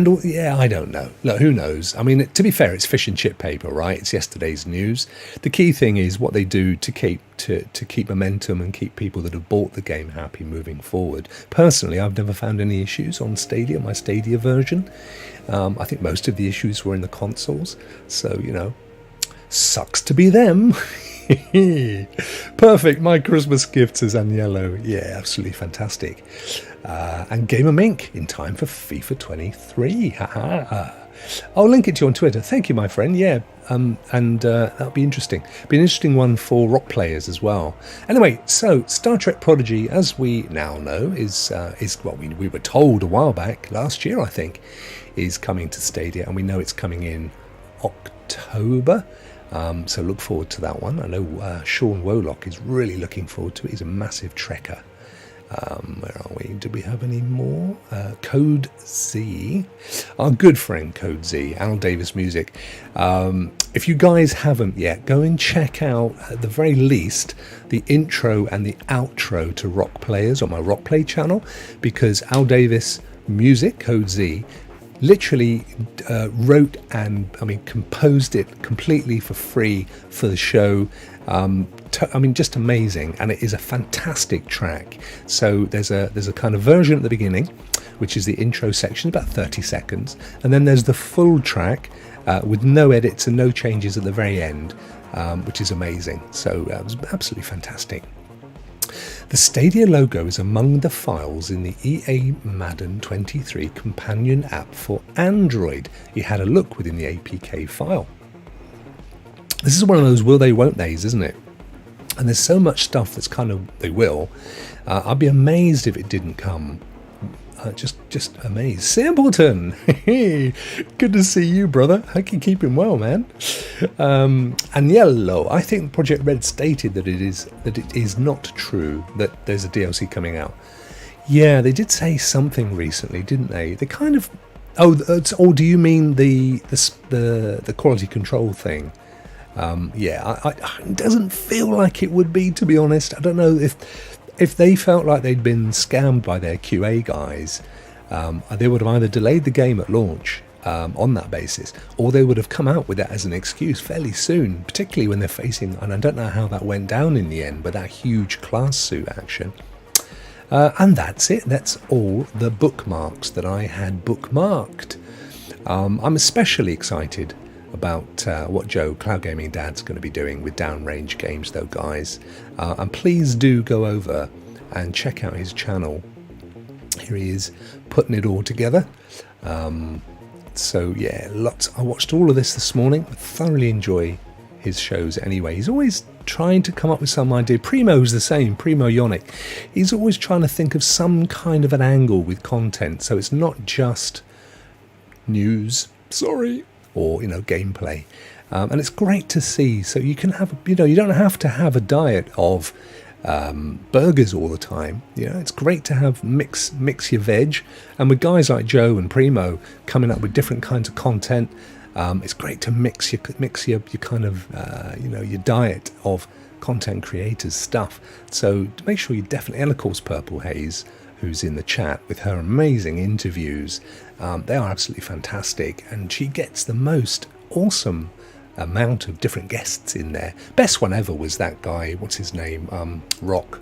don't know. Look, who knows? I mean, to be fair, it's fish and chip paper, right? It's yesterday's news. The key thing is what they do to keep momentum and keep people that have bought the game happy moving forward. Personally, I've never found any issues on Stadia, my Stadia version. I think most of the issues were in the consoles. So, sucks to be them. Perfect. My Christmas gift, says Agnello. Yeah, absolutely fantastic. And Gamer Mink in time for FIFA 23. I'll link it to you on Twitter. Thank you, my friend. Yeah, that'll be interesting. Be an interesting one for Rokk players as well. Anyway, so Star Trek Prodigy, as we now know, is what we were told a while back, last year, I think, is coming to Stadia, and we know it's coming in October. So look forward to that one. I know Sean Wolock is really looking forward to it. He's a massive trekker. Where are we? Do we have any more? Code Z. Our good friend Code Z, Al Davis Music. If you guys haven't yet, go and check out, at the very least, the intro and the outro to Rokk Players on my Rokk Play channel, because Al Davis Music, Code Z, literally wrote and composed it completely for free for the show. Just amazing, and it is a fantastic track. So there's a kind of version at the beginning, which is the intro section, about 30 seconds, and then there's the full track with no edits and no changes at the very end, which is amazing. So it was absolutely fantastic. The Stadia logo is among the files in the EA Madden 23 companion app for Android. You had a look within the APK file. This is one of those will they, won't they's, isn't it? And there's so much stuff that's kind of, they will. I'd be amazed if it didn't come. Just amazed. Simpleton, good to see you, brother. Hope you're keeping well, man. And Yellow, I think Project Red stated that it is not true that there's a DLC coming out. Yeah, they did say something recently, didn't they? They kind of. Oh, do you mean the quality control thing? Yeah, it doesn't feel like it would be, to be honest. I don't know if they felt like they'd been scammed by their QA guys, they would have either delayed the game at launch on that basis, or they would have come out with that as an excuse fairly soon, particularly when they're facing, and I don't know how that went down in the end, but that huge class suit action. And that's it. That's all the bookmarks that I had bookmarked. I'm especially excited about what Joe, Cloud Gaming Dad's, going to be doing with Downrange Games, though, guys. And please do go over and check out his channel. Here he is, putting it all together. So, yeah, lots. I watched all of this morning. I thoroughly enjoy his shows anyway. He's always trying to come up with some idea. Primo's the same, Primo Yonic. He's always trying to think of some kind of an angle with content. So it's not just news. Sorry. Or, gameplay. And it's great to see. So you can have, you don't have to have a diet of burgers all the time. It's great to have mix your veg. And with guys like Joe and Primo coming up with different kinds of content, it's great to mix your kind of, your diet of content creators stuff. So make sure you definitely, and of course Purple Haze, who's in the chat with her amazing interviews. They are absolutely fantastic, and she gets the most awesome amount of different guests in there. Best one ever was that guy, what's his name? Rokk.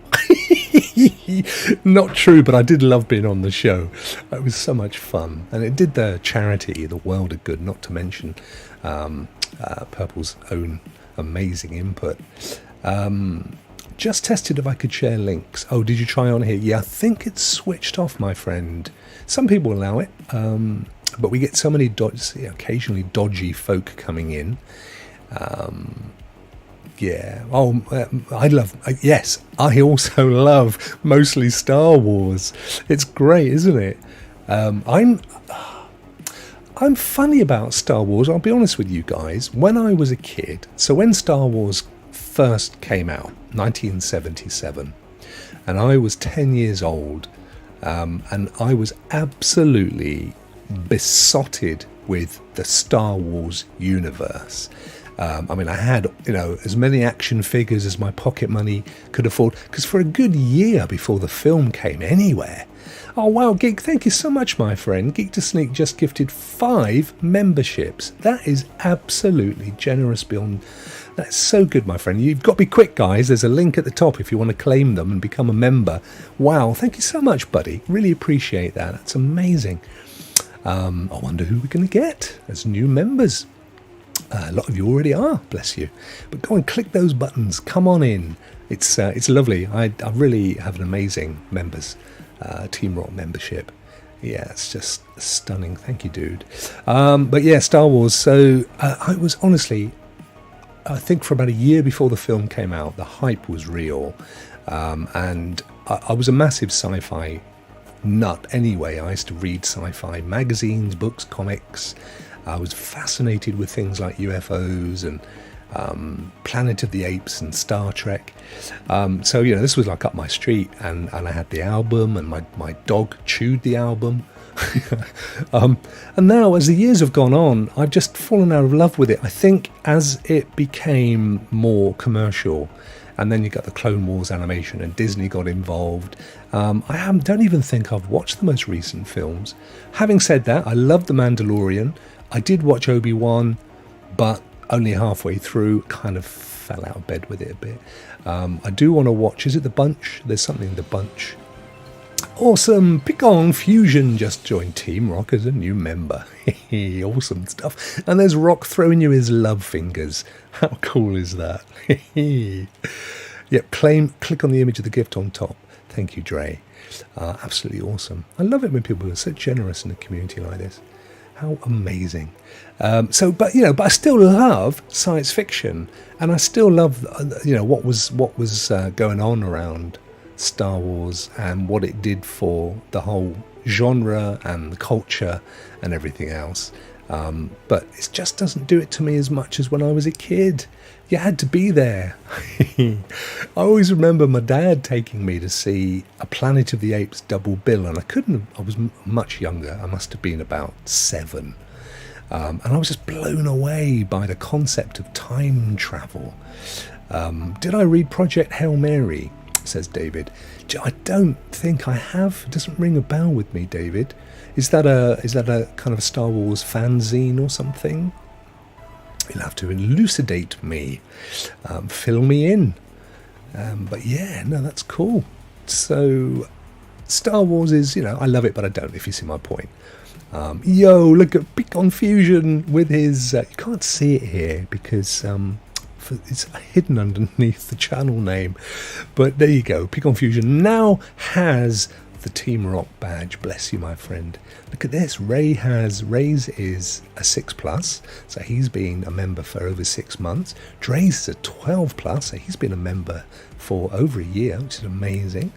Not true, but I did love being on the show. It was so much fun, and it did the charity the world of good, not to mention Purple's own amazing input. Just tested if I could share links. Oh, did you try on here? Yeah, I think it's switched off, my friend. Some people allow it, but we get so many occasionally dodgy folk coming in. Yeah. Oh, yes, I also love mostly Star Wars. It's great, isn't it? I'm funny about Star Wars. I'll be honest with you guys. When I was a kid, so when Star Wars first came out, 1977, and I was 10 years old, and I was absolutely besotted with the Star Wars universe. I had, as many action figures as my pocket money could afford, because for a good year before the film came anywhere. Oh, wow, Geek, thank you so much, my friend. Geek to Sneak just gifted 5 memberships. That is absolutely generous beyond. That's so good, my friend. You've got to be quick, guys. There's a link at the top if you want to claim them and become a member. Wow, thank you so much, buddy. Really appreciate that. That's amazing. I wonder who we're going to get as new members. A lot of you already are, bless you. But go and click those buttons. Come on in. It's lovely. I really have an amazing members Team Rokk membership. Yeah, it's just stunning. Thank you, dude. But yeah, Star Wars. So I was honestly, I think for about a year before the film came out, the hype was real. And I was a massive sci-fi nut anyway. I used to read sci-fi magazines, books, comics. I was fascinated with things like UFOs and Planet of the Apes and Star Trek. So, this was like up my street, and I had the album, and my dog chewed the album. And now, as the years have gone on, I've just fallen out of love with it. I think as it became more commercial, and then you got the Clone Wars animation, and Disney got involved. Don't even think I've watched the most recent films. Having said that, I love The Mandalorian. I did watch Obi-Wan, but only halfway through, kind of fell out of bed with it a bit. I do want to watch, is it The Bunch? There's something in The Bunch. Awesome, Picon Fusion just joined Team Rokk as a new member. Awesome stuff. And there's Rokk throwing you his love fingers. How cool is that? Yep, click on the image of the gift on top. Thank you, Dre. Absolutely awesome. I love it when people are so generous in a community like this. How amazing. But I still love science fiction, and I still love, what was going on around Star Wars and what it did for the whole genre and the culture and everything else. But it just doesn't do it to me as much as when I was a kid. You had to be there. I always remember my dad taking me to see a Planet of the Apes double bill, and I was much younger. I must have been about 7. And I was just blown away by the concept of time travel. Did I read Project Hail Mary? Says David. I don't think I have. It doesn't ring a bell with me, David. Is that a kind of Star Wars fanzine or something? You'll have to elucidate me, fill me in. But yeah, no, that's cool. So Star Wars is, I love it, but I don't, if you see my point. Look at Big Confusion with his, you can't see it here because it's hidden underneath the channel name. But there you go, Big Confusion now has the Team Rokk badge. Bless you, my friend. Look at this. Ray's is a 6+, so he's been a member for over 6 months. Dre's is a 12+, so he's been a member for over a year, which is amazing.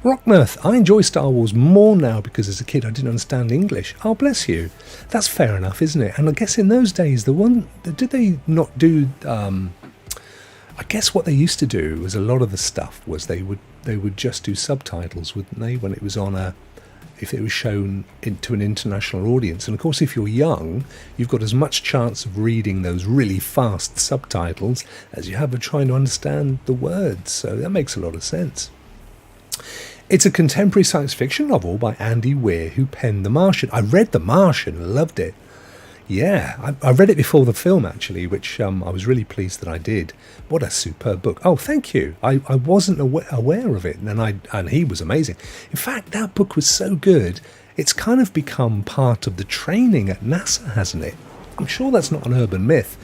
Rockmirth, I enjoy Star Wars more now because as a kid I didn't understand English. Oh, bless you. That's fair enough, isn't it? And I guess in those days, did they not do... I guess what they used to do was a lot of the stuff was they would just do subtitles, wouldn't they, when it was if it was shown to an international audience. And of course, if you're young, you've got as much chance of reading those really fast subtitles as you have of trying to understand the words. So that makes a lot of sense. It's a contemporary science fiction novel by Andy Weir, who penned The Martian. I read The Martian, loved it. Yeah, I read it before the film, actually, which I was really pleased that I did. What a superb book. Oh, thank you. I wasn't aware of it, and he was amazing. In fact, that book was so good, it's kind of become part of the training at NASA, hasn't it? I'm sure that's not an urban myth.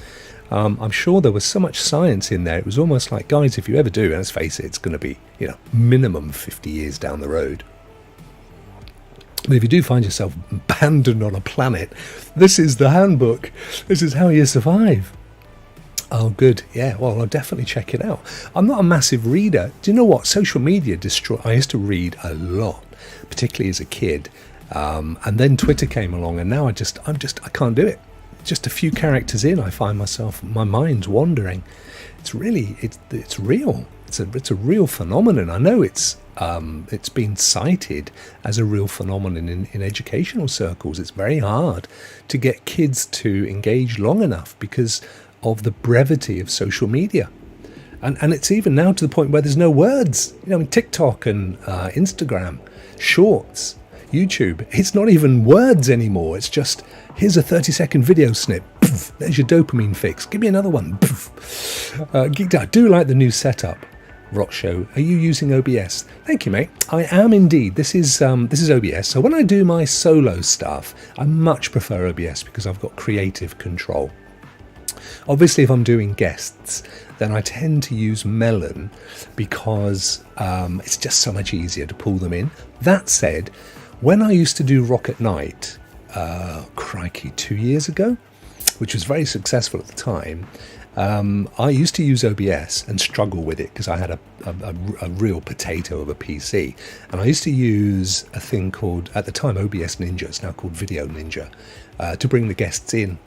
I'm sure there was so much science in there. It was almost like, guys, if you ever do, and let's face it, it's going to be, minimum 50 years down the road. But if you do find yourself abandoned on a planet, this is the handbook. This is how you survive. Oh, good. Yeah, well, I'll definitely check it out. I'm not a massive reader. Do you know what? Social media I used to read a lot, particularly as a kid. And then Twitter came along, and now I can't do it. Just a few characters in, I find my mind's wandering. It's real. It's a real phenomenon. I know it's been cited as a real phenomenon in educational circles. It's very hard to get kids to engage long enough because of the brevity of social media. And it's even now to the point where there's no words. TikTok and Instagram, Shorts, YouTube, it's not even words anymore. It's just, here's a 30-second video snip. Poof, there's your dopamine fix. Give me another one. Geeked out. I do like the new setup. Rokk Show, are you using OBS? Thank you, mate. I am indeed. This is OBS. So when I do my solo stuff, I much prefer OBS because I've got creative control. Obviously, if I'm doing guests, then I tend to use Melon because it's just so much easier to pull them in. That said, when I used to do Rock at Night, 2 years ago, which was very successful at the time, I used to use OBS and struggle with it because I had a real potato of a PC. And I used to use a thing called, at the time, OBS Ninja. It's now called Video Ninja, to bring the guests in.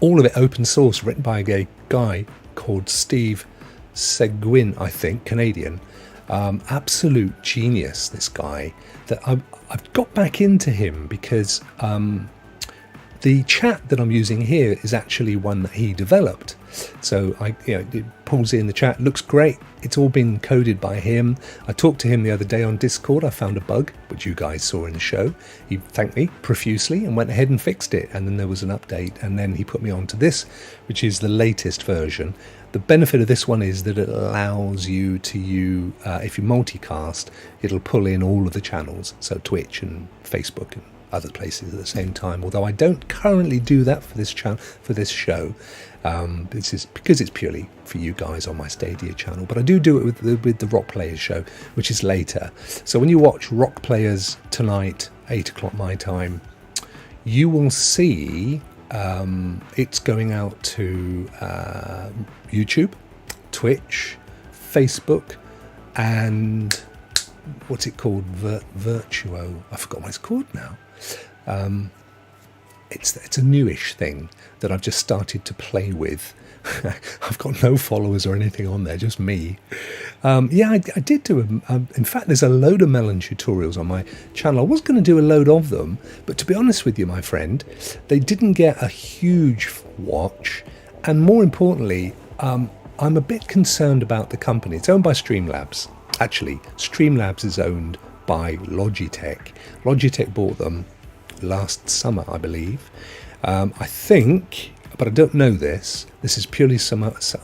All of it open source, written by a guy called Steve Seguin, I think, Canadian. Absolute genius, this guy. That I've got back into him because the chat that I'm using here is actually one that he developed. So it pulls in the chat, looks great. It's all been coded by him. I talked to him the other day on Discord. I found a bug, which you guys saw in the show. He thanked me profusely and went ahead and fixed it. And then there was an update, and then he put me on to this, which is the latest version. The benefit of this one is that it allows you to, if you multicast, it'll pull in all of the channels, so Twitch and Facebook and other places at the same time. Although I don't currently do that for this channel, for this show. This is because it's purely for you guys on my Stadia channel, but I do it with the Rokk Players show, which is later. So when you watch Rokk Players tonight, 8 o'clock my time, you will see it's going out to YouTube, Twitch, Facebook, and what's it called? Virtuo. I forgot what it's called now. It's a newish thing that I've just started to play with. I've got no followers or anything on there, just me. I did do in fact, there's a load of melon tutorials on my channel. I was going to do a load of them, but to be honest with you, my friend, they didn't get a huge watch. And more importantly, I'm a bit concerned about the company. It's owned by Streamlabs. Actually, Streamlabs is owned by Logitech. Logitech bought them last summer, I believe. I think, but I don't know this. This is purely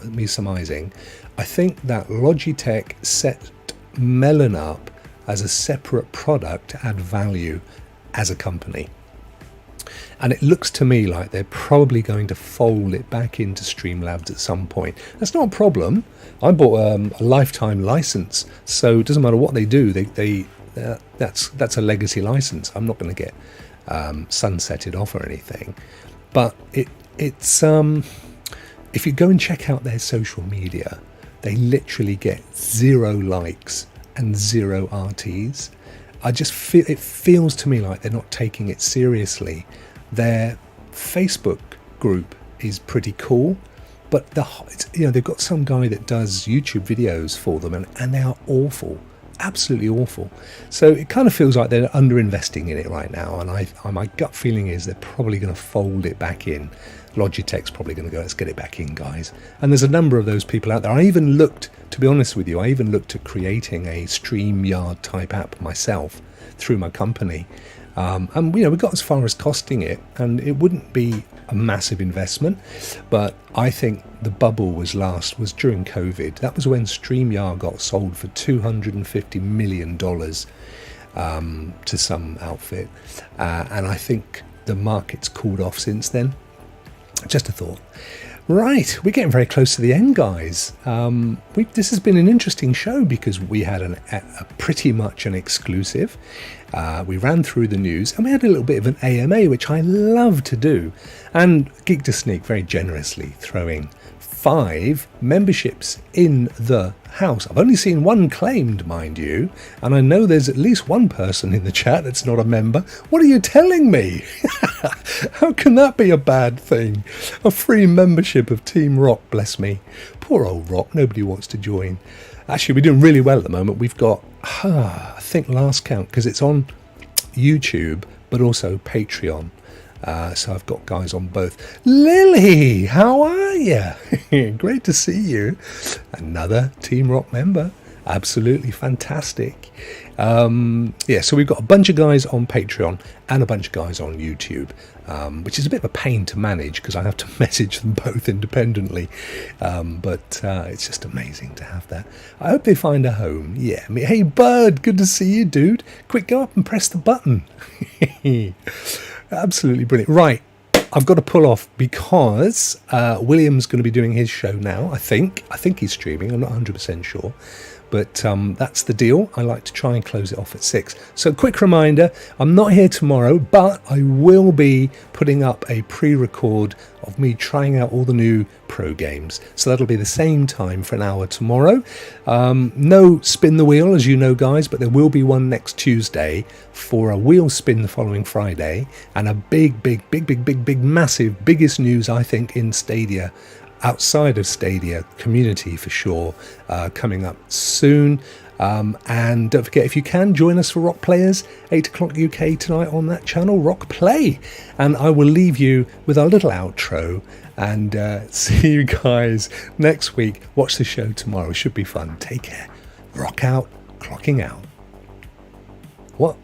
me surmising. I think that Logitech set Melon up as a separate product to add value as a company. And it looks to me like they're probably going to fold it back into Streamlabs at some point. That's not a problem. I bought a lifetime license, so it doesn't matter what they do. That's a legacy license. I'm not going to get sunsetted off or anything. But it's if you go and check out their social media, they literally get 0 likes and 0 RTs. I just feel, it feels to me like they're not taking it seriously. Their Facebook group is pretty cool, but they've got some guy that does YouTube videos for them, and they are awful, absolutely awful. So it kind of feels like they're underinvesting in it right now, and my gut feeling is they're probably going to fold it back in. Logitech's probably going to go, let's get it back in, guys. And there's a number of those people out there. I even looked, to be honest with you, at creating a StreamYard type app myself through my company. And we got as far as costing it, and it wouldn't be a massive investment, but I think the bubble was during COVID. That was when StreamYard got sold for $250 million to some outfit, and I think the market's cooled off since then. Just a thought. Right, we're getting very close to the end, guys. This has been an interesting show because we had a pretty much an exclusive. We ran through the news, and we had a little bit of an AMA, which I love to do. And Geek to Sneak very generously throwing 5 memberships in the house. I've only seen 1 claimed, mind you, and I know there's at least 1 person in the chat that's not a member. What are you telling me? How can that be a bad thing? A free membership of Team Rokk, bless me. Poor old Rokk, nobody wants to join. Actually, we're doing really well at the moment. We've got, I think last count, because it's on YouTube, but also Patreon. So I've got guys on both. Lily, how are you? Great to see you. Another Team Rokk member. Absolutely fantastic. So we've got a bunch of guys on Patreon and a bunch of guys on YouTube, which is a bit of a pain to manage because I have to message them both independently. But it's just amazing to have that. I hope they find a home. Yeah. Hey, Bud, good to see you, dude. Quick, go up and press the button. Absolutely brilliant. Right, I've got to pull off because William's going to be doing his show now. I think he's streaming. I'm not 100% sure. But that's the deal. I like to try and close it off at 6. So quick reminder, I'm not here tomorrow, but I will be putting up a pre-record of me trying out all the new Pro games. So that'll be the same time for an hour tomorrow. No spin the wheel, as you know, guys, but there will be one next Tuesday for a wheel spin the following Friday. And a big, massive, biggest news, I think, in Stadia, outside of Stadia community for sure, coming up soon. And don't forget, if you can, join us for Rokk Players, 8 o'clock UK tonight on that channel, Rokk Play. And I will leave you with our little outro and see you guys next week. Watch the show tomorrow. It should be fun. Take care. Rock out, clocking out. What?